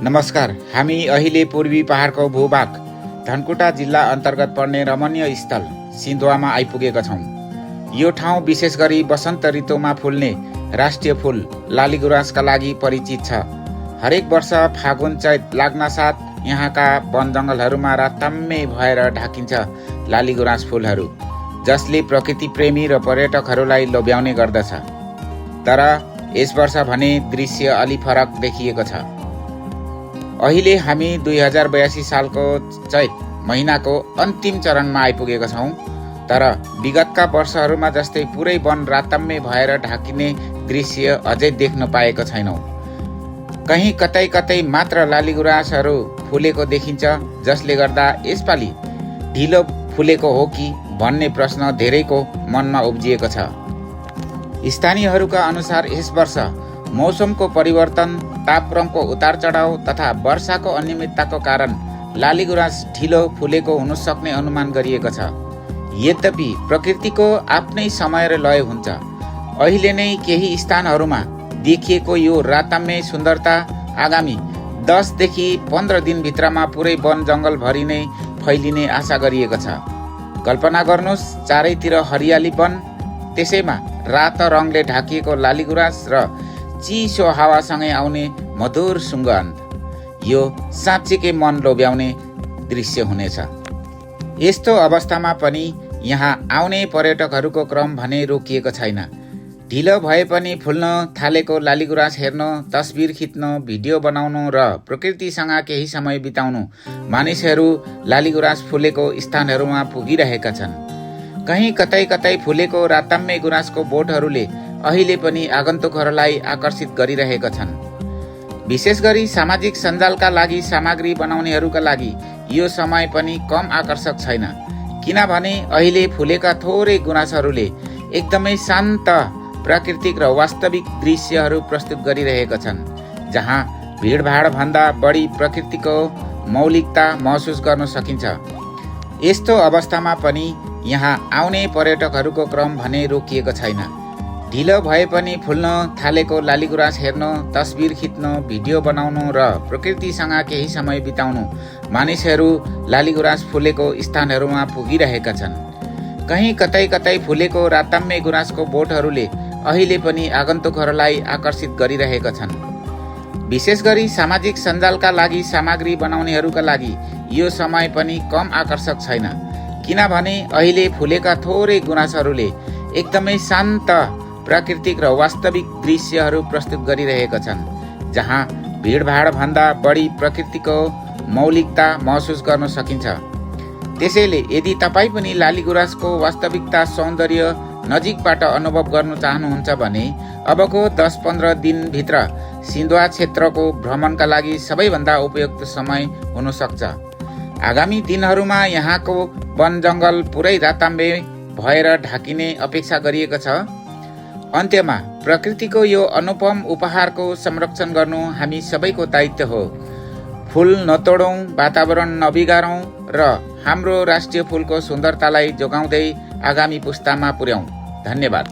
नमस्कार। हामी अहिले पूर्वी पहाडको भूभाग धनकुटा जिल्ला अन्तर्गत पर्ने रमणीय स्थल सिन्धुवामा आइपुगेका छौँ। यो ठाउँ विशेष गरी वसन्त ऋतुमा फुल्ने राष्ट्रिय फूल लालीगुराँसका लागि परिचित छ। हरेक वर्ष फागुन चैत लाग्नासाथ यहाँका वन जङ्गलहरूमा राताम्मै भएर ढाकिन्छ लालीगुराँस फुलहरू, जसले प्रकृति प्रेमी र पर्यटकहरूलाई लोभ्याउने गर्दछ। तर यस वर्ष भने दृश्य अलि फरक देखिएको छ। अहिले हामी 2082 सालको चैत महिनाको अन्तिम चरणमा आइपुगेका छौँ। तर विगतका वर्षहरूमा जस्तै पुरै वन राताम्मै भएर ढाकिने दृश्य अझै देख्न पाएको छैनौँ। कहीँ कतै कतै मात्र लालीगुराँसहरू फुलेको देखिन्छ, जसले गर्दा यसपालि ढिलो फुलेको हो कि भन्ने प्रश्न धेरैको मनमा उब्जिएको छ। स्थानीयहरूका अनुसार यस वर्ष मौसमको परिवर्तन, तापक्रमको उतार चढाव तथा वर्षाको अनियमितताको कारण लालीगुराँस ढिलो फुलेको हुन सक्ने अनुमान गरिएको छ। यद्यपि प्रकृतिको आफ्नै समय र लय हुन्छ। अहिले नै केही स्थानहरूमा देखिएको यो राताम्मै सुन्दरता आगामी 10 देखि 15 दिनभित्रमा पुरै वन जङ्गलभरि नै फैलिने आशा गरिएको छ। कल्पना गर्नुहोस्, चारैतिर हरियाली वन, त्यसैमा रातो रङले ढाकिएको लालीगुराँस र चिसो हावासँगै आउने मधुर सुगन्ध। यो साँच्चीकै मन लोभ्याउने दृश्य हुनेछ। यस्तो अवस्थामा पनि यहाँ आउने पर्यटकहरूको क्रम भने रोकिएको छैन। ढिलो भए पनि फुल्न थालेको लालीगुराँस हेर्न, तस्बिर खिच्न, भिडियो बनाउनु र प्रकृतिसँग केही समय बिताउनु मानिसहरू लालीगुराँस फुलेको स्थानहरूमा पुगिरहेका छन्। कहीँ कतै कतै फुलेको राताम्मै गुराँसको बोटहरूले अहिले पनि आगन्तुकहरूलाई आकर्षित गरिरहेका छन्। विशेष गरी सामाजिक सञ्जालका लागि सामग्री बनाउनेहरूका लागि यो समय पनि कम आकर्षक छैन, किनभने अहिले फुलेका थोरै गुराँसहरूले एकदमै शान्त, प्राकृतिक र वास्तविक दृश्यहरू प्रस्तुत गरिरहेका छन्, जहाँ भिडभाडभन्दा बढी प्रकृतिको मौलिकता महसुस गर्न सकिन्छ। यस्तो अवस्थामा पनि यहाँ आउने पर्यटकहरूको क्रम भने रोकिएको छैन। ढिलो भए पनि फुल्न थालेको लालीगुराँस हेर्न, तस्बिर खिच्न, भिडियो बनाउनु र प्रकृतिसँग केही समय बिताउनु मानिसहरू लालीगुराँस फुलेको स्थानहरूमा पुगिरहेका छन्। कहीँ कतै कतै फुलेको राताम्मै गुराँसको बोटहरूले अहिले पनि आगन्तुकहरूलाई आकर्षित गरिरहेका छन्। विशेष गरी सामाजिक सञ्जालका लागि सामग्री बनाउनेहरूका लागि यो समय पनि कम आकर्षक छैन, किनभने अहिले फुलेका थोरै गुराँसहरूले एकदमै शान्त, प्राकृतिक र वास्तविक दृश्यहरू प्रस्तुत गरिरहेका छन्, जहाँ भिडभाडभन्दा बढी प्रकृतिको मौलिकता महसुस गर्न सकिन्छ। त्यसैले यदि तपाईँ पनि लालीगुराँसको वास्तविकता, सौन्दर्य नजिकबाट अनुभव गर्न चाहनुहुन्छ भने अबको 10-15 दिनभित्र सिन्धुवा क्षेत्रको भ्रमणका लागि सबैभन्दा उपयुक्त समय हुन सक्छ। आगामी दिनहरूमा यहाँको वन जङ्गल पुरै राताम्बै भएर ढाकिने अपेक्षा गरिएको छ। अन्त्यमा प्रकृतिको यो अनुपम उपहारको संरक्षण गर्नु हामी सबैको दायित्व हो। फुल नतोडौँ, वातावरण नबिगारौँ र हाम्रो राष्ट्रिय फुलको सुन्दरतालाई जोगाउँदै आगामी पुस्तामा पुर्याउँ। धन्यवाद।